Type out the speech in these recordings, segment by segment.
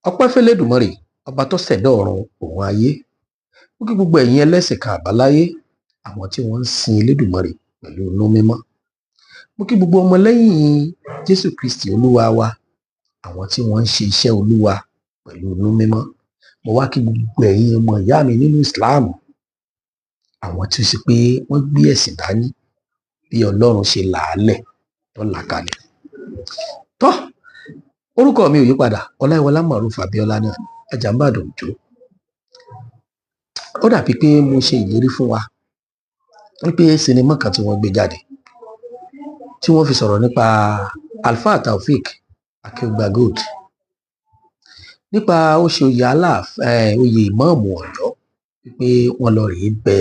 ọpẹ́ fẹ́lẹ́dùmarè ọba tó ṣẹ̀dá ọ̀run òun ayé. Mo kí gbogbo ẹ̀yin ẹlẹ́sìn kan àbáláyé, àwọn tí wọ́n ń sin elédùmarè pẹ̀lú inú mímọ́. Mo kí gbogbo ọmọlẹ́yìn Jésù Kristi olúwa wa, àwọn tí wọ́n ń ṣe iṣẹ́ olúwa pẹ̀lú inú mímọ́. Mo wá kí gbogbo ẹ̀yin ọmọ ìyá mi nínú Islam, àwọn tí ó ṣe pé wọ́n gbé ẹ̀sìn dání bí Ọlọ́run ṣe làálẹ̀ tó là kalẹ̀. Tọ́, orúkọ mi ò yí padà, Ọláyíwọlá Mọ̀rúfù Abíọ́lá náà, Ajàmbàdàn Òjó. Ó dàbí pé mo ṣe ìlérí fún wa wípé sinimá kan tí wọ́n gbé jáde tí wọ́n fi sọ̀rọ̀ nípa Alfa Taofeek Akeugba Gold, nípa ó ṣe oyè ìmáàmù Ọ̀yọ́, wípé wọ́n lọ rèé bẹ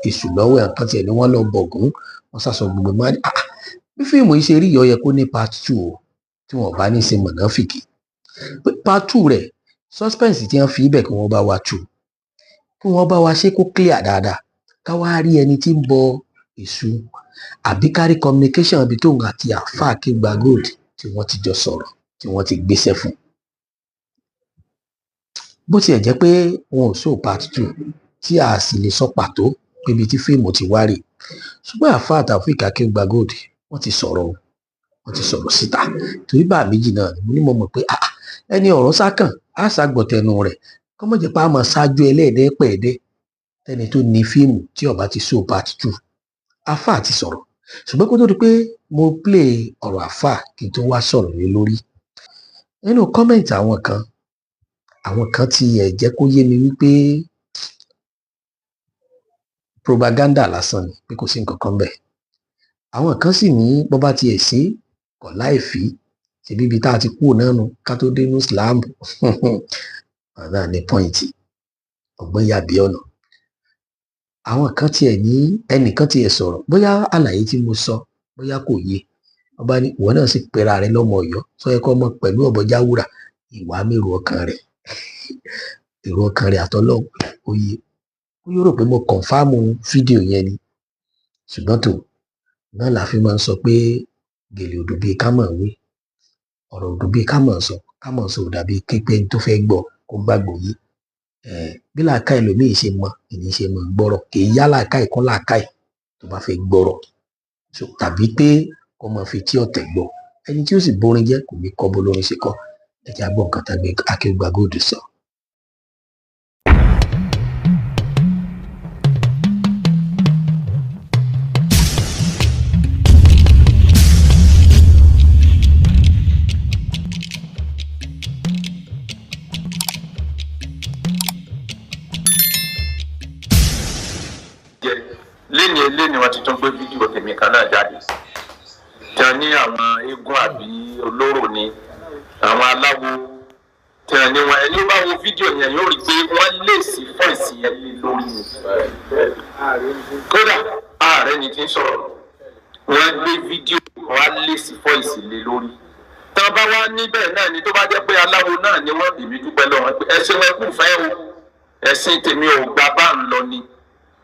èṣù lọ́wọ́ ẹ̀ kan tiẹ̀ ni wọ́n lọ bọ̀gún, wọ́n sàsọ gbogbo máa ní bí fíìmù yìí ṣe rí yọ yẹ kó ní part 2 o, tí wọ́n bá ní ṣe mọ̀nàfìkì. Part 2 rẹ̀ suspense tí wọ́n fi ibẹ̀ kí wọ́n bá wa tú, kí wọ́n bá wa ṣe kó clear dáadáa, ká wá rí ẹni tí ń bọ èṣù àbí kárí communication ibi tóun àti Alfa Akeugba Gold tí wọ́n ti jọ sọ̀rọ̀, tí wọ́n ti gbéṣẹ́ fún. Bó tiẹ̀ jẹ́ pé wọn ò show part 2 tí a sì lè sọ pàtó pé ibi tí fíìmù ti wá rè, ṣùgbọ́n Alfa Taofeek Akeugba Gold wọ́n ti sọ̀rọ̀ síta. Torí bá méjì náà ni mo mọ̀ pé ẹni ọ̀rọ̀ sákàn á ṣàgbọ̀tẹnu rẹ̀, kọ́ mọ̀ jẹ́ pé a máa ṣáájú ẹlẹ́ẹ̀dẹ́pẹ̀ẹ́dẹ́ tẹni tó ní fíìmù tí ó bá ti show part 2. Alfa ti sọ̀rọ̀, ṣùgbọ́n kó tó di pé mo play ọ̀rọ̀ Alfa kí n tó wá sọ̀rọ̀ lé lórí. Nínú comment àwọn kan ti ẹ̀ jẹ́ kó yé mi wípé propaganda lásán ni, pé kò sí nǹkan kan bẹ́ẹ̀. Àwọn kan sì ní bó bá tiẹ̀ sí kọ̀ láìfí, ṣebí ibi tá a ti kúrò náà nu ká tó dé ní Islam. Náà ní pọ́ìntì ọgbọ́n yàbí ọ̀nà. Àwọn kan tiẹ̀ ní ẹnìkan tiẹ̀ sọ̀rọ̀, bóyá àlàyé tí mo sọ bóyá kò yé, wọ́n bá ní ìwọ náà sì pera rẹ lọ́mọ Ọ̀yọ́, sọ yẹ kó mọ pẹ̀lú ọ̀bọ̀jáwúrà ìwà mérò ọkàn rẹ̀ èrò ọkàn rẹ̀ àtọ́lọ́hún ó yé. Ó yóò rò pé mo kọ̀nfàmù fídíò yẹn ni, ṣùgbọ́n tó náà la fi máa ń sọ pé gèlè òdò bíi ká mọ̀ wí, ọ̀rọ̀ òdò bíi ká mọ̀ sọ ò dàbí képe tó fẹ́ gbọ́ kó gbàgbọ́ yé. Bí làákàyè ẹlòmíì ṣe mọ èyí ṣe mọ gbọ́rọ̀, kì í yá làákàyè kún làákàyè tó bá fẹ́ gbọ́rọ̀, tàbí pé kó máa fi tí ọ̀tẹ̀ gbọ́. Ẹni tí ó sì borin jẹ́ kò ní kọ́ bó lórin ṣe kọ́. Ẹ jẹ́ á gbọ́ nǹkan tá Akeugba Gold sọ. Léni wọ́n ti tún gbé fídíò tèmi kan náà jáde, tí wọ́n ní àwọn eégún àbí olóró ni àwọn aláwo, tí wọ́n ní wọn ẹni bá wo fídíò yẹn yóò rí pé wọ́n lè sí fọ́ìsì yẹn lé lórí ni. Kódà ààrẹ ni ti ń sọ̀rọ̀, wọ́n gbé fídíò wọ́n lè sí fọ́ìsì lé lórí. Tí wọ́n bá wá níbẹ̀ náà ni tó bá jẹ́ pé aláwo náà ni wọ́n bèbí dúpẹ́ lọ́wọ́ pé ẹ̀sìn wọn kù fẹ́ o, ẹ̀sìn tèmi ò gbà bá ń lọ ni.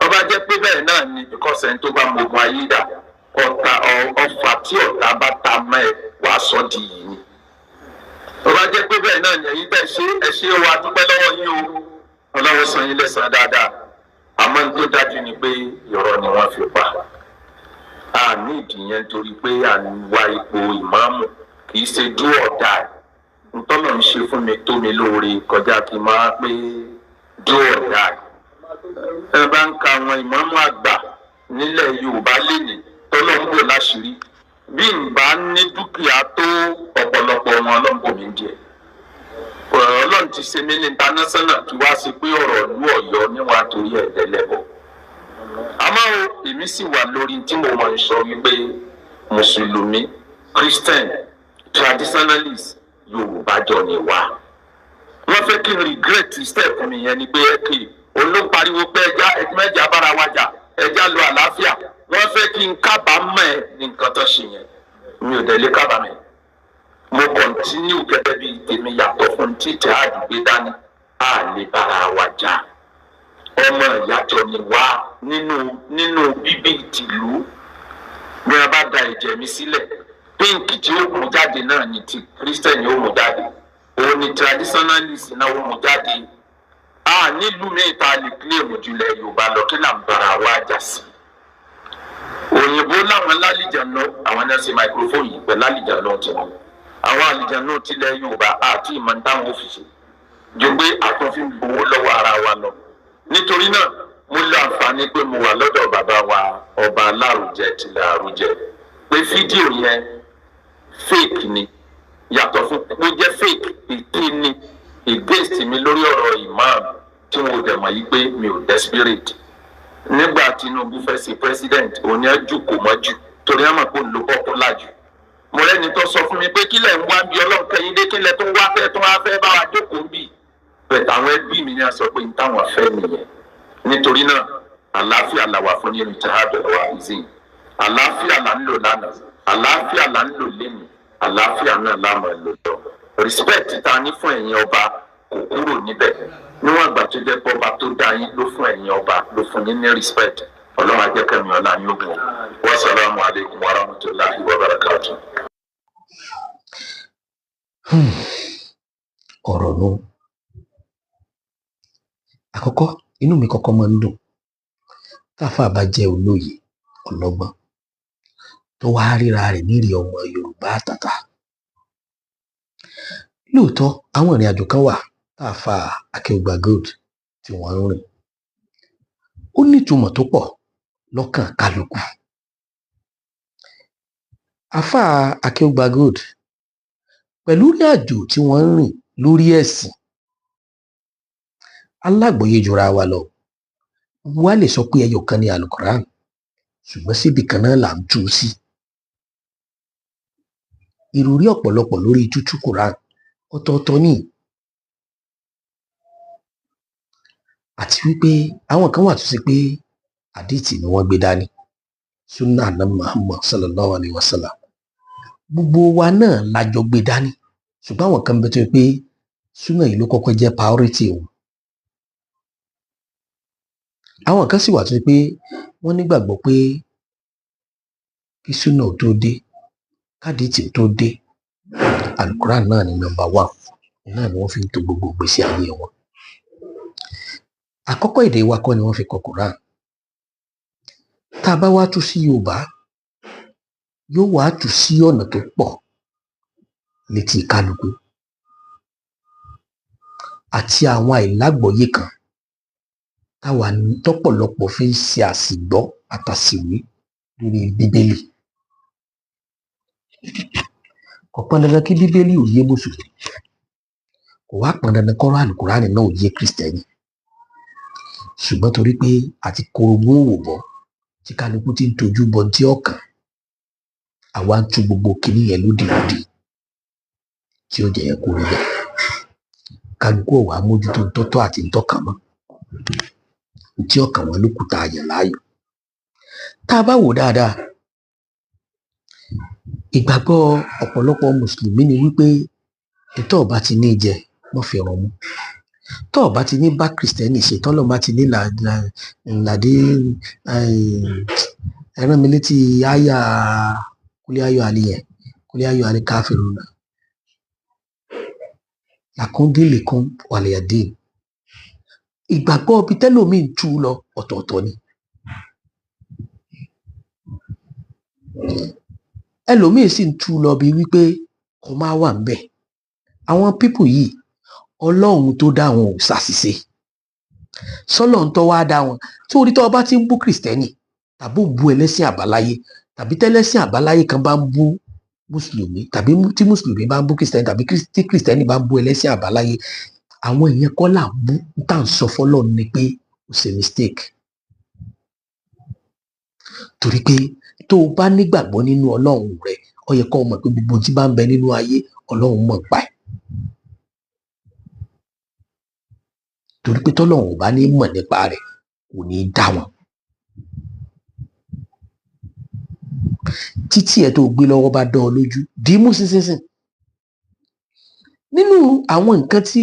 Ọba jẹ́ pé bẹ́ẹ̀ náà ni because ẹni tó bá mọ̀gùn ayé dà ọfà tí ọ̀tá bá ta mọ́ ẹ wàá sọ di yìí ni. Ọba jẹ́ pé bẹ́ẹ̀ náà ni ẹ̀yin tẹ́ ẹ ṣe wa dúpẹ́ lọ́wọ́ yín o, Ọlọ́run san yín lẹ́san dáadáa. Àmọ́ ní tó dájú ni pé irọ́ ni wọ́n fi pa. A ní ìdíyẹn torí pé à ń wá ipò ìmáàmù kì í ṣe dú ọ̀dà. Ntọ́nà ń ṣe fún mi tó mi lóore kọjá kí n máa pé dú ọ̀dà. Ẹ bá ń ka àwọn ìmáàmù àgbà nílẹ̀ Yorùbá lénìí tọ́lọ́run bò láṣìírí, bí n bá ní dúkìá tó ọ̀pọ̀lọpọ̀ wọn Ọlọ́run kò mí díẹ̀. Ọlọ́run ti ṣe mí ní international kí wá sí pé ọ̀rọ̀ ìlú Ọ̀yọ́ níwọ̀n àtòrí ẹ̀ẹ́dẹ́lẹ́bọ̀. Àmọ́ èmi sì wà lórí tí mo máa ń sọ wípé Mùsùlùmí, Christian, traditionalist Yorùbá jọ ni wá. Wọ́n fẹ́ kí n regret step mi yẹn ni pé olóńpariwo pé ẹja bára wa jà, ẹja lo àlàáfíà. Wọ́n fẹ́ kí n kábàámọ̀ ẹ̀ ní nǹkan tó ṣe yẹn, mi ò délé kábàámọ̀. Mo kọ̀ntínú gẹ́gẹ́ bí tèmi yàtọ̀ fún títẹ̀ àdúgbò dání, a lè bára wa jà. Ọmọ ìyàtọ̀ ni wá nínú bíbí tìlú. Bí wọ́n bá da ẹ̀jẹ̀ mi sílẹ̀, píǹkì tí ó mú jáde náà ni ti Kírísítẹ́nì ó mú jáde. Òun ni traditionalist náà wọ́n mú jáde nílùú míì tá a lè claim jùlẹ̀ Yorùbá lọ kí là ń bára wa jà sí. Òyìnbó láwọn lálìjànú àwọn náà ṣe microphone yìí pẹ̀lú àlìjànú tiwọn. Àwọn àlìjànú tilẹ̀ Yorùbá àti ìmọ̀ táwọn òfìsì jù pé àtúnfin gbowó lọ́wọ́ ara wa lọ. Nítorí náà mo lo àǹfààní pé mo wà lọ́dọ̀ bàbá wa ọba Alárùjẹ tilẹ̀ Àrùjẹ pé fídíò yẹn fake ni yàtọ̀ fún pé jẹ́ fake èké ni against mi lórí ọ̀rọ̀ imam tí mo dẹ̀ mọ̀ yí pé mi ò desperate. Nígbà Tinubu fẹ́ ṣe president òní ẹ̀jú kò mọ́jú torí àmọ̀ kò lo popular jù. Mo rẹ́ni tó sọ fún mi pé kílẹ̀ ń wá bí Ọlọ́run kẹ́yìn dé kílẹ̀ tó wá fẹ́ tó wá fẹ́ bá wa jókòó bì. Bẹ́ẹ̀ táwọn ẹbí mi ní a sọ pé ní táwọn fẹ́ nìyẹn. Nítorí náà àlàáfíà la wà fún ní ìtàhádọ̀ wa ìzìn. Àlàáfíà là ń lò lánàá, àlàáfíà là ń lò lénìí, àlàáfíà náà la máa lò lọ. Respect ta ní fún ẹ̀yin ọba kò kúrò níbẹ̀. Níwọ̀n ìgbà tó jẹ́ pọ́ba tó dá yín ló fún ẹ̀yin ọba ló fún yín ní respect. Ọlọ́run ajẹ́kẹ̀mí ọlá yín ó gùn. Wassalamu alaikum warahmatullahi wabarakatuh. Ọ̀rọ̀ nù. Àkọ́kọ́ inú mi kọ́kọ́ máa ń dùn táfà bá jẹ́ olóye ọlọ́gbọ́n tó wá ríra rẹ̀ nírì ọmọ Yorùbá àtàtà. Lóòótọ́ àwọn ìrìn àjò kan wà táfà Akeugba Gold tí wọ́n ń rìn. Ó nítumọ̀ tó pọ̀ lọ́kàn kálukú. Àfà Akeugba Gold pẹ̀lú ìrìn àjò tí wọ́n ń rìn lórí ẹ̀sìn alágbòye jura wa lọ. Wá lè sọ pé ẹyọ kan ní Al-Quran ṣùgbọ́n síbi kan náà là ń tú sí. Ìròrí ọ̀pọ̀lọpọ̀ lórí tútú Quran ọ̀tọ̀ọ̀tọ̀ ni. Àti wípé àwọn kan wà tó ṣe pé àdìtì ni wọ́n gbé dání. Sunnah Ànábì Muhammad sallallahu alayhi wa sallam. Gbogbo wa náà la jọ gbé dání. Ṣùgbọ́n àwọn kan bẹ tó pé súnà yìí ló kọ́kọ́ jẹ́ priority wọn. Àwọn kan sì wà tó pé wọ́n nígbàgbọ́ pé kí súnà ò tó dé kádìtì ò tó dé Al-Quran náà ni number 1 náà ni wọ́n fi ń to gbogbo ìgbésí ayé wọn. Àkọ́kọ́ èdè wa kọ́ ni wọ́n fi kọ Quran. Tá a bá wá tú sí Yorùbá yóò wá tú sí ọ̀nà tó pọ̀ létí kálukú àti àwọn àìlágbọ́yé kan táwa tọ́pọ̀lọpọ̀ fi ń ṣe àsìgbọ́ àtàsìwé lórí Bíbélì. Kò pọn dandan kí Bíbélì ò yé Mùsùlùmí, kò wá pọn dandan kọ́rọ̀ Al-Quran náà ò yé Kristẹni. Ṣùgbọ́n torí pé àti korogún òwò bọ́ tí kálukú ti ń tojú bọ tí ọkàn àwa ń tú gbogbo kinní yẹn lódìlódì tí ó jẹ́ kó rí bẹ́ẹ̀. Kálukú ọ̀wà mójútó ntọ́tọ́ àti ntọ́kàn mọ́ tí ọkàn wọn ló kù tá a yàn láàyò. Tá a bá wò dáadáa ìgbàgbọ́ ọ̀pọ̀lọpọ̀ Mùsùlùmí ni wípé ètò ọba ti ní jẹ wọ́n fi ràn mú. Tó ọba ti ní bá Kristẹni ṣe tọ́lọ́ bá ti ní làdé ẹran mi létí àyà kúlẹ̀ ayọ̀ àlìyẹ kúlẹ̀ ayọ̀ àlì káfírùnà làkúndínlẹ̀kún wàlẹ̀yàdín. Ìgbàgbọ́ bíi tẹ́lòmíì ń tú lọ ọ̀tọ̀ọ̀tọ̀ ni. Ẹlòmíì sì ń tú lọ bíi wípé kò máa wà ńbẹ̀. Àwọn pípù yìí Ọlọ́run tó dá wọn ò ṣàṣìṣe. Sọ́lọ́run tó wá dá wọn tí orí tó bá ti ń bú Kristẹni tàbí ó bú ẹlẹ́sìn àbáláyé tàbí tẹ́lẹ́sìn àbáláyé kan bá ń bú Mùsùlùmí tàbí tí Mùsùlùmí bá ń bú Kristẹni tàbí tí Kristẹni bá ń bú ẹlẹ́sìn àbáláyé, àwọn èèyàn kọ́ là ń bú tá à ń sọ fọ́lọ́run ni pé ó ṣe mistake. Torí pé tó o bá nígbàgbọ́ nínú Ọlọ́run rẹ ó yẹ kó o mọ̀ pé gbogbo tí bá ń bẹ nínú ayé Ọlọ́run mọ̀ pa ẹ̀. Torí pé tọ́lọ́run ò bá ní mọ̀ nípa rẹ̀ kò ní í dá wọn. Títí ẹ̀ tó gbé lọ́wọ́ bá dán ọ lójú dìímú sínsìnsìn. Nínú àwọn nǹkan tí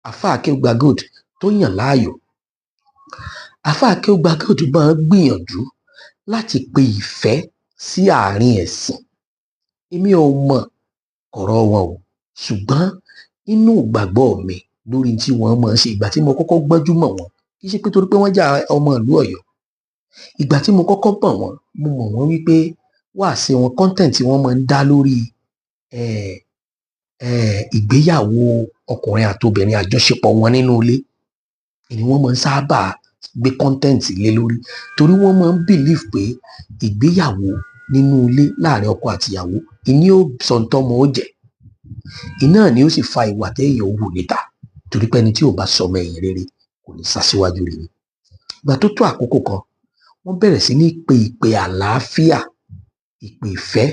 àfà Akeugba Gold tó yàn láàyò, àfà Akeugba Gold máa ń gbìyànjú láti pe ìfẹ́ sí àárín ẹ̀sìn. Èmi ò mọ̀ ọ̀rọ̀ wọn o ṣùgbọ́n inú ìgbàgbọ́ mi lórí tí wọ́n máa ń ṣe ìgbà tí mo kọ́kọ́ gbọ́njú mọ̀ wọ́n kì í ṣe pé torí pé wọ́n jẹ́ ọmọ ìlú Ọ̀yọ́ ìgbà tí mo kọ́kọ́ mọ̀ wọ́n mo mọ̀ wọ́n wípé wáàsí wọn content wọn máa ń dá lórí ìgbéyàwó ọkùnrin àtobìnrin àjọṣepọ̀ wọn nínú ilé ni wọ́n máa ń sábà gbé content lé lórí torí wọ́n máa ń believe pé ìgbéyàwó nínú ilé láàrin ọkọ àtìyàwó ìní ó sọ̀ńtọ́mọ ó jẹ́ iná ni ó sì fa ìwà téèyàn ó hù níta torí pé ẹni tí ò bá sọmọ ẹ̀yìn rere kò ní sásíwájú rere ìgbà tó tó àkókò kan wọ́n bẹ̀rẹ̀ sí ní pe ìpè àlàáfíà ìpè ìfẹ́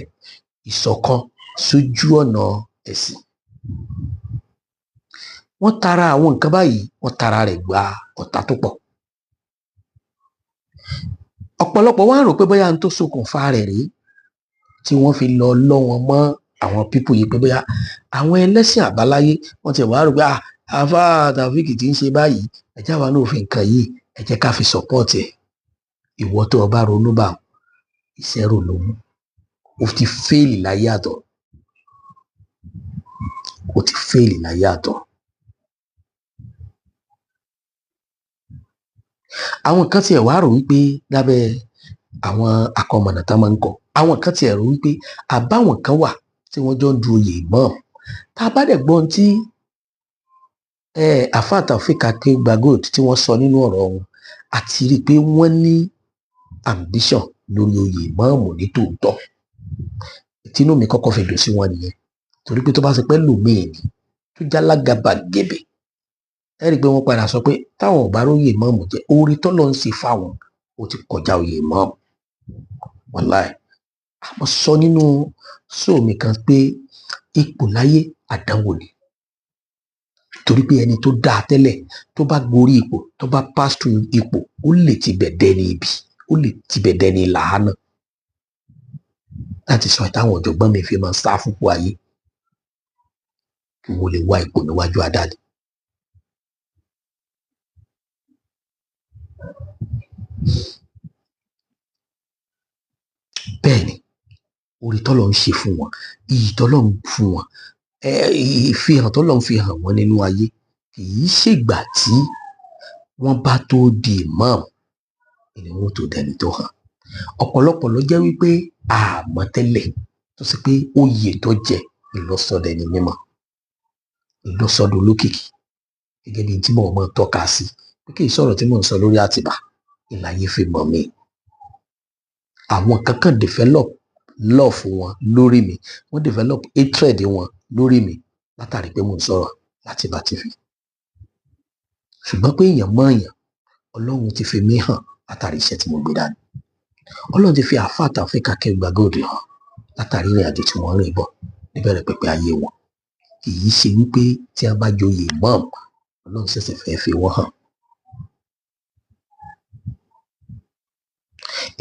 ìṣọ̀kan sójú ọ̀nà ẹ̀sìn wọ́n tara àwọn nǹkan báyìí wọ́n tara rẹ̀ gba ọ̀tá tó pọ̀ ọ̀pọ̀lọpọ̀ wá rò pé bóyá n tó ṣokùnfà rẹ̀ rèé tí wọ́n fi lọ lọ́ wọn mọ́ àwọn pípò yìí pé bóyá àwọn ẹlẹ́sìn àbáláyé wọ́n ti wá rò pé àfà Taofeek tí ń ṣe báyìí ẹ jẹ́ àwa náà fi nǹkan yìí ẹ jẹ́ ká fi support ẹ̀ ìwọ tó o bá ronú bá iṣẹ́ rò ló mú o ti fẹ́ẹ̀lì láyé àtọ̀ o ti fẹ́ẹ̀lì láyé àtọ̀ àwọn kan tiẹ̀ wá rò wípé lábẹ́ àwọn àkọmọ̀nà tán máa ń kọ àwọn kan tiẹ̀ rò wípé àbáwọn kan wà tí wọ́n jọ ń du oyè imam tá a bá dẹ̀ gbọ́n tí àfà Taofeek Akeugba Gold tí wọ́n sọ nínú ọ̀rọ̀ wọn àti rí i pé wọ́n ní ambition lórí oyè imam ní tòótọ́ tínú mi kọ́kọ́ fi dùn sí wọn nìyẹn torí pé tó bá ṣe pé lòmíì ni tó jálágàbà gèbè ẹ rí i pé wọ́n padà sọ pé táwọn ò bá róyè imam jẹ orí tọ́lọ́ ń ṣe fáwọn ó ti kọjá oyè imam wàláì àmọ́ sọ nínú sóòmì kan pé ipò láyé àdánwò ni torí pé ẹni tó dáa tẹ́lẹ̀ tó bá gorí ipò tó bá pass through ipò ó lè tibẹ̀ dẹni ibi ó lè tibẹ̀ dẹni làánà láti sọ ìtàwọn ọ̀jọ̀gbọ́n mi fi máa ń sá fúnpọ̀ ayé kí wọ́n lè wá ipò níwájú adáde. bẹ́ẹ̀ ni orí tọ́lọ̀ ń ṣe fún wọn iyì tọ́lọ̀ ń fún wọn ìfihàn tọ́lọ̀ ń fi hàn wọ́n nínú ayé kì í ṣègbà tí wọ́n bá tó di imam ni wọ́n tó dẹni tó hàn ọ̀pọ̀lọpọ̀ ló jẹ́ wípé àmọ́ tẹ́lẹ̀ tó sì pé oyè tó jẹ ìlọsọdẹni mímọ́ ìlọsọdọ olókìkí gẹ́gẹ́ bí tí mò ń tọ́ka sí pé kì í sọ̀rọ̀ tí mò ń sọ lórí Àtìbà ìlàyé fi mọ̀ mí àwọn kankan develop love wọn lórí mi wọ́n develop hatred wọn lórí mi látàrí pé mò ń sọ̀rọ̀ Àtìbà TV ṣùgbọ́n pé èèyàn mọ̀ èèyàn Ọlọ́run ti fi mí hàn látàrí iṣẹ́ tí mo gbé dání Ọlọ́run ti fi àfà Taofeek Akeugba Gold hàn látàrí ìrìn àjò tí wọ́n rìn bọ̀ níbẹ̀rẹ̀ pẹ̀pẹ̀ ayé wọn kì í ṣe wípé tí a bá joyè imam Ọlọ́run ṣẹ̀ṣẹ̀ fẹ́ fi wọ́n hàn.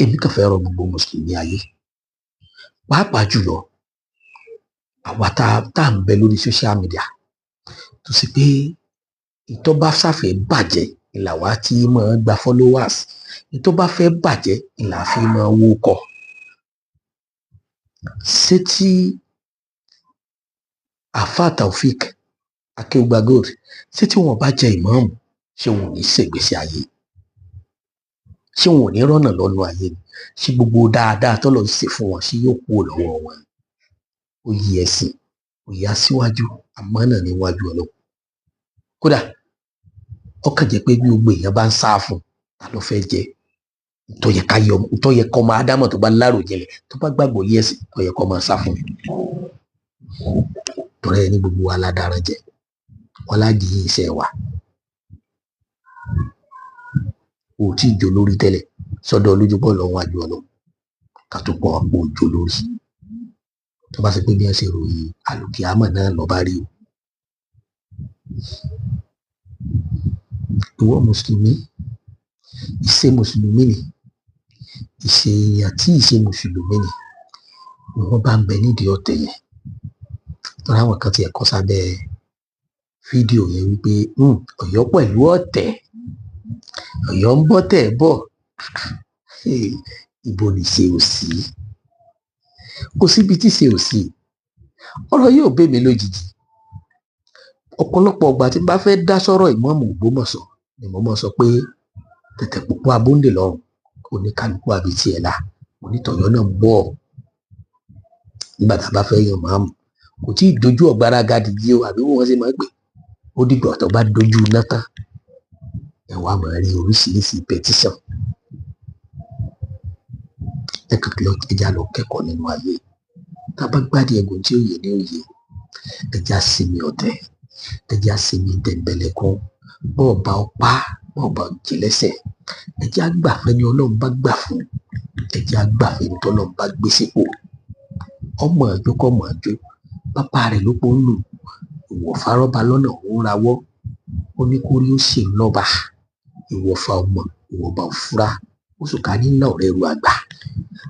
èmi kàn fẹ́ rọ gbogbo mùsùlùmí ayé pàápàá jùlọ àwa tá à ń bẹ lórí social media tó sì pé ìtọ́ bá ṣàfẹ́ bàjẹ́ ìlà wa tí máa gba followers ìtọ́ bá fẹ́ bàjẹ́ ìlà fi máa wó kọ ṣé tí àfà Taofeek Akeugba Gold ṣé tí wọn bá jẹ ìmáàmù ṣé wọn ò ní ṣègbésí ayé ṣé wọn ò ní rọ́nà lọ́nà ayé ni ṣé gbogbo dáadáa tọ́lọ̀ ń ṣe fún wọn ṣé yóò kúrò lọ́wọ́ wọn oyè ẹ̀sìn oyè aṣíwájú àmánà níwájú Ọlọ́run kódà ọkàn jẹ́ pé bí gbogbo èèyàn bá ń sá fún ta ló fẹ́ jẹ tó yẹ kọ́ máa dámọ̀ tó bá láròjinlẹ̀ tó bá gbàgbọ́ yẹ ẹ̀sìn tó yẹ kọ́ máa sá fún tọrẹ ní gbogbo wa ládàrán jẹ wọn láàjì yí iṣẹ́ wa ò tí ì jó lórí tẹ́lẹ̀ sọ́dọ̀ olójúbọ lọ́wọ́ àjọ Ọlọ́run ká tó pọ̀ àpò òjò lórí tó bá ṣe pé bí wọ́n ṣe ròyìn àlùkìyámọ̀ náà lọ bá rí o. ìwọ mùsùlùmí ìṣe mùsùlùmí ni ìṣe èèyàn tí ìṣe mùsùlùmí ni wọ́n bá ń bẹ nídìí ọ̀tẹ̀ yẹn tọ́ra àwọn kan ti ẹ̀kọ́ sábẹ́ fídíò yẹn wípé Ọ̀yọ́ pẹ̀lú ọ̀tẹ̀ Ọ̀yọ́ ń bọ́ tẹ̀ bọ̀ ibo ni ṣe ò sí kò síbi tí ṣe ò sí ọ̀rọ̀ yóò bẹ́ mi lójijì ọ̀pọ̀lọpọ̀ ọgbà tí bá fẹ́ dá sọ̀rọ̀ ìmáàmù Ògbómọ̀ṣọ́ ni mo mọ̀ sọ pé tẹ̀tẹ̀ púpọ̀ abóńdè lọ́rùn oníkálukú àbí tiẹ̀ la onítọ̀yọ́ náà ń bọ̀ nígbà tá a bá fẹ́ yan máàmù kò tí ì dojú ọ̀gbára gadi yìí o àbí wọ́n ṣe máa ń pè ó dìgbà tó bá dojú iná tán ẹ wá máa rí oríṣiríṣi pẹtíṣàn ẹja lọ kẹ́kọ̀ọ́ nínú ayé tá a bá gbádìí ẹ̀gùn tí ó yẹ ní òye ẹja sinmi ọ̀tẹ̀ ẹja sinmi tẹ̀m̀bẹ̀lẹ̀kún bọ́ọ̀bà ọpá bọ́ọ̀bà jẹlẹ́sẹ̀ ẹja gbàfẹ́ ni Ọlọ́run bá gbà fún ẹja gbàfẹ́ ni tọ́lọ́run bá gbé sípò ọmọ àjò kọ́ mọ̀ àjò bàbá rẹ̀ ló pọ̀ ń lò ìwọ̀fà rọ́bà lọ́nà òun rawọ́ ó ní kórí ó sì ń lọ́ba ìwọ̀fà ọmọ ìwọ̀ba òfúra oṣù ká nínà ọ̀rẹ́ ru àgbà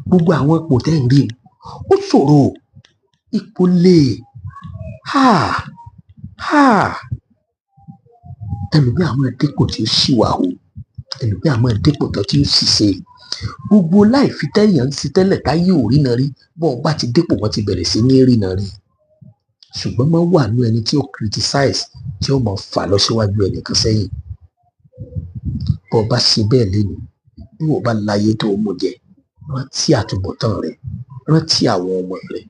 gbogbo àwọn ipò tẹ́ ń rí ó ṣòro ipò lè ẹlòmí àwọn ẹdẹpọ tí ó ṣìwà o ẹlòmí àwọn ẹdẹpọ tó tí ó ṣìṣe gbogbo láì fi tẹyàn ń ṣe tẹ́lẹ̀ táyé ò rí náà rí bọ́ọ̀ bá ti dépò wọ́n ti bẹ̀rẹ̀ sí ní rí náà rí ṣùgbọ́n máa wà ní ẹni tí ó criticize tí ó máa fà lọ síwájú ẹnìkan sẹ́yìn bọ́ọ̀ bá ṣe bẹ́ẹ̀ lẹ́nu bí wọ́n bá láyé tó mú jẹ rántí àtúbọ̀tán rẹ̀ rántí àwọn ọmọ rẹ̀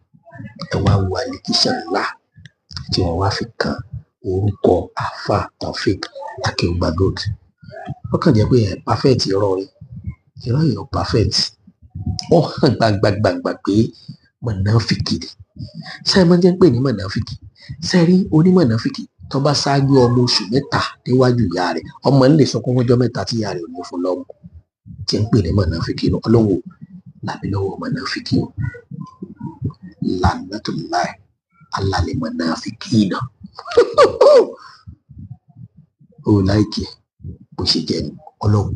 ẹ wá wo àlìkíṣà ńlá tí wọ́n wá fi kan orúkọ àfà Taofeek Akeugba Gold wọ́n kàn jẹ́ pé ẹ̀ perfect irọ́ rẹ̀ irọ́ yẹn perfect wọ́n hàn gbàgbàgbàgbà pé mọ̀nàfìkì ni ṣé máa ń jẹ́ pé ní mọ̀nàfìkì ṣé rí onímọ̀nàfìkì tó bá ṣáájú ọmọ oṣù mẹ́ta níwájú ìyá rẹ̀ ọmọ ń lè sọ fún ọjọ́ mẹ́ta tí ìyá rẹ̀ ò ní fún lọ́mú tí ń pè ní mọ̀nàfìkì ní Ọlọ́run làbí lọ́wọ́ mọ̀nàfìkì o lànàtúláì alálẹ̀ mọ̀nàfìkì náà ó láìkì bó ṣe jẹ́ ní Ọlọ́run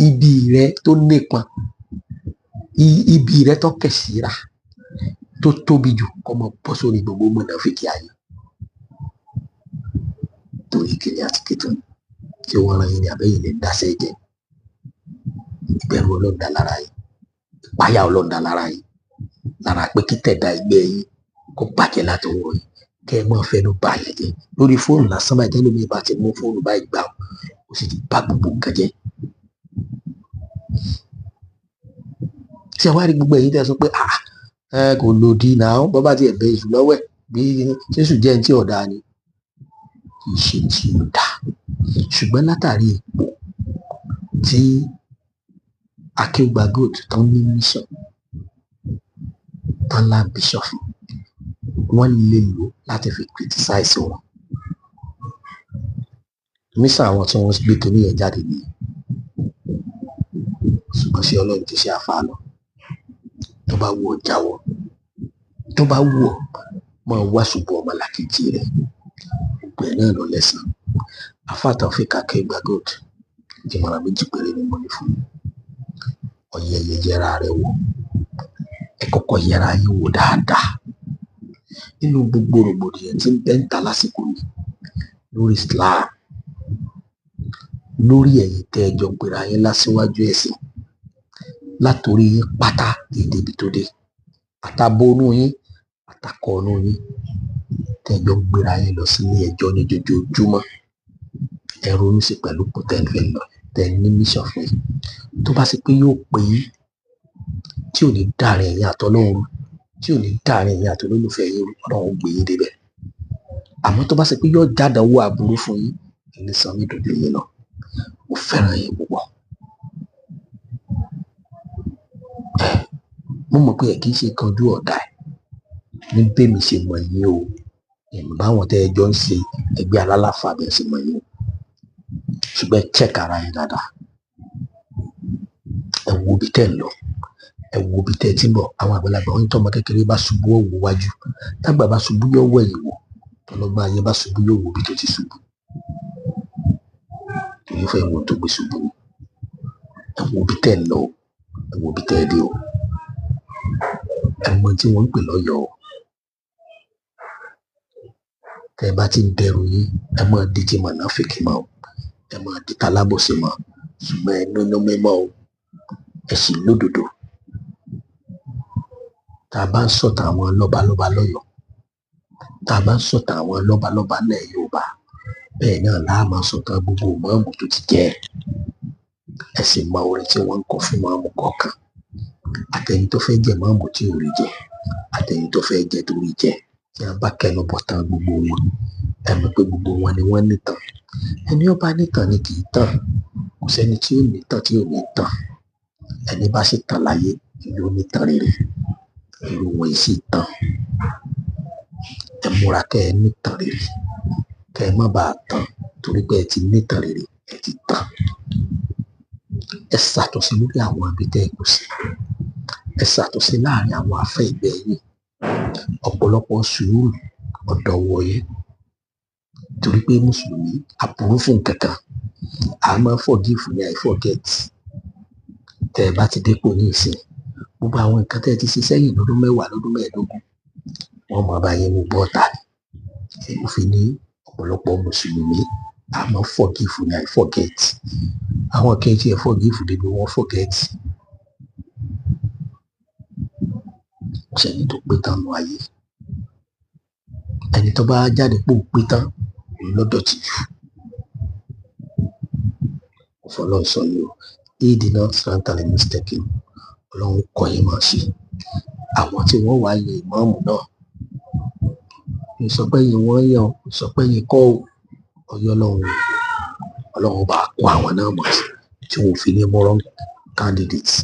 ibi rẹ tó nípọn ibi rẹ tó kẹsìrà tó tóbi jù kọmọ bọ́ sórí gbogbo mọ̀nàfíkì ayé torí kiri àti kìtùn tí wọ́n ran yín ní abẹ́yìn lè dáṣẹ́ jẹ ìbẹ̀rù Ọlọ́run dá lára yín ìpáyà Ọlọ́run dá lára yín lára pé kí tẹ̀dá ẹgbẹ́ yín kó bàjẹ́ látọwọ́ yín kẹ́ ẹ mọ́ fẹ́nu bá yẹn jẹ lórí fóònù lásán báyìí tẹ́lómi bá ti mú fóònù báyìí gbà ó sì ti bá gbogbo nǹkan jẹ́ tí a wá rí gbogbo ẹ̀yin tẹ́ sọ pé kò lòdì náà bọ́ bá ti ẹ̀bẹ̀ èṣù lọ́wọ́ ẹ̀ bí jésù jẹ́ ní tí ọ̀dà ni kì í ṣe tí ó dà ṣùgbọ́n látàrí ipò tí Akeugba Gold tán ní mission tán lá bishop wọ́n lè lò láti fi criticize wọn mission àwọn tí wọ́n gbé kínní yẹn jáde nìyẹn ṣùgbọ́n ṣé Ọlọ́run ti ṣe àfáà lọ tó bá wù ọ́ jáwọ́ tó bá wù ọ́ máa wá ṣùgbọ́n ọmọlàkejì rẹ̀ gbogbo ẹ̀ náà lọ lẹ́sàn àfáà Taofeek Akeugba Gold ìmọ̀ràn méjì péré ni mo ní fún ọ̀yẹ̀yẹ̀ yẹra rẹ̀ wò ẹ kọ́kọ́ yẹra yín wò dáadáa nínú gbogbo rògbòdìyàn tí ń bẹ ń ta lásìkò yìí lórí Islam lórí ẹ̀yin tẹ́ ẹ jọ gbéra yín lásìwájú ẹ̀sìn látòrí yín pátá èdè ibi tó dé àtàbọnú yín àtàkọọnú yín tẹ́ ẹ jọ gbéra yín lọ sílé ẹjọ́ ní jojoojúmọ́ ẹ ronú sí pẹ̀lú pọtẹ́ǹfẹ̀ lọ tẹ́ ẹ ní mission fún yín tó bá sì pé yóò pé yín tí ò ní dàrin ẹ̀yin àtọlọ́run tí ò ní dàrin ẹ̀yin àtọlólùfẹ́ yín Ọlọ́run gbé yín débẹ̀ àmọ́ tó bá sì pé yóò jádàwó aburú fún yín ẹni sàn mí dòdò yín lọ mo fẹ́ràn yín púpọ̀ mo mọ̀ pé ẹ kì í ṣe kanjú ọ̀dà ẹ̀ ní bẹ́ẹ̀mi ṣe mọ̀ yín o ẹ̀mí báwọn tẹ́ ẹ jọ ń ṣe ẹgbẹ́ alálàfà bẹ́ẹ̀ ṣe mọ̀ yín o ṣùgbọ́n ẹ check ara yín dáadáa ẹ wo ibi tẹ́ ẹ lọ ẹ wo ibi tẹ́ ẹ ti bọ̀ àwọn àgbàlagbà wọn tọ́ ọmọ kékeré bá ṣubú ó wò wájú tágbà bá ṣubú yóò wọ ẹ̀yìn wò tọlọ́gbọ́n ayé bá ṣubú yóò wo ibi tó ti ṣubú èyí fẹ́ wo tó gbé ṣubú ẹ wo ibi tẹ́ ẹ lọ ẹ wo ibi tẹ́ ẹ dé o ẹ mọ tí wọ́n ń pè lọ́yọ̀ọ́ tẹ́ ẹ bá ti ń dẹrù yín ẹ mọ di ti mọ̀nàfíkì mọ́ ẹ mọ di talábòsí mọ́ ṣùgbọ́n ẹ nínú mímọ́ o ẹ sì lódodo tá a bá ń sọ̀tà àwọn lọ́balọ́ba lọ́yọ̀ọ́ tá a bá ń sọ̀tàn àwọn lọ́balọ́ba ilẹ̀ Yorùbá bẹ́ẹ̀ náà láà máa sọ̀tàn gbogbo ìmáàmù tó ti jẹ́ ẹ sì mọ orin tí wọ́n ń kọ fún ìmáàmù kọ̀ọ̀kan àtẹni tó fẹ́ jẹ ìmáàmù tí ò rí jẹ àtẹni tó fẹ́ jẹ torí jẹ tí a bá kẹnu bọ̀ tán gbogbo wọn ẹ mọ̀ pé gbogbo wọn ni wọ́n nìtàn ẹni ó bá nìtàn ni kì í tàn kò sẹ́ni tí ó nìtàn tí ò ní tàn ẹni bá sì tàn láyé ìlú onítàn rere ìlú wọn yìí sì tàn ẹ múra kẹ́ ẹ nìtàn rere kẹ́ ẹ má bàa tàn torí pé ẹ ti nìtàn rere ẹ ti tàn ẹ ṣàtúnṣe lórí àwọn abitẹ́ ẹ kù sí ẹ ṣàtúnṣe láàrin àwọn afẹ́ ìgbẹ́ yìí ọ̀pọ̀lọpọ̀ sùúrù ọ̀dọ̀ wọ̀ yìí torí pé mùsùlùmí àbúrú fún kankan a máa forgive ní forget tẹ́ ẹ bá ti dépò ní ìsìn gbogbo àwọn nǹkan tẹ́ ẹ ti ṣe sẹ́yìn lọ́dún 10 lọ́dún 15 wọ́n máa bá yín mú bọ́ọ̀tà ni èyí fi ní ọ̀pọ̀lọpọ̀ mùsùlùmí a máa forgive ní forget àwọn kejì ẹ forgive débi wọ́n forget sẹ́ni tó pé tán nù ayé ẹni tó bá jáde pò pé tán lọ́dọ̀ tì jù ọ̀fọ̀lọ́ sọ yìí o ìdènà sàǹtàlẹ̀ mistake ọlọ́run kọ́ yín máa ṣe àwọn tí wọ́n wá yẹ ìmáàmù náà ìsọpẹ́yìn wọ́n yàn ìsọpẹ́yìn kọ́ ọyọ́ ọlọ́run bá kó àwọn náà mọ̀ sí tí wọ́n fi ní moral candidates.